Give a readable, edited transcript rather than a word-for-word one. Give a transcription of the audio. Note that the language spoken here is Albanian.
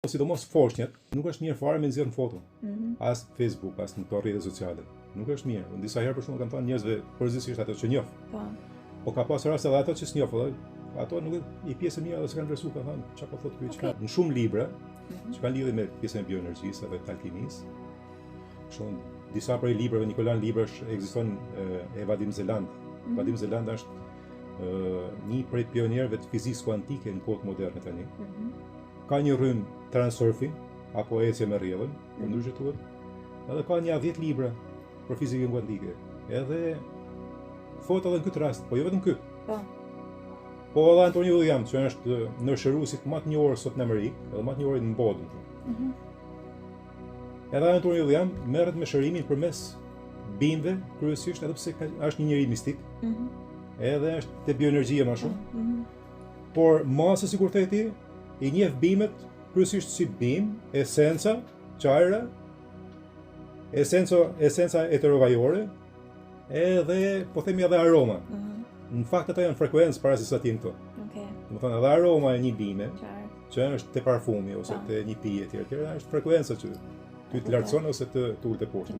Sidomos foshnjat, nuk është mirë fare me nxjerrën foto. As Facebook, as në këto rrjete sociale. Nuk është mirë. Disa herë për shkak kanë thënë njerëzve përgjithsisht ato që njoh. Po ka pasur raste edhe ato që s'njoh, ato nuk i pjesë mirë edhe s'kan vlerësuar, kanë thënë çka po thotë ky çka. Në shumë libra që kanë lidhje me pjesën e bioenergjisë edhe të alkimisë. Shumë disa prej librave, Nikolan librash, ekziston e Vadim Zeland. Vadim Zeland është një prej pionierëve të fizikës kuantike në kohët moderne tani. Ka një rrymë transurfing apo ecje me rrjedhën, ndryshe thuhet. Edhe ka një 10 libra për fizikën kuantike. Edhe thotë edhe në këtë rast, po jo vetëm këtë. Po edhe Antoni William, që është ndërshëruesi më të njohur sot në Amerikë, edhe më të njohur në botë. Edhe Antoni William merret me shërimin përmes bimëve, kryesisht edhe pse është një njerëz mistik. Edhe është te bioenergjia më shumë. Por masa sikur theti, i njeh bimet kryesisht si bim, esenca, çajra, esenca heterovajore, edhe po themi edhe aroma. Në fakt ato janë frekuencë para se sa tin këto. Domethënë edhe aroma e një bime, që është te parfumi ose te një pije etj, është frekuenca që ty të lartëson ose të ulë te poshtë.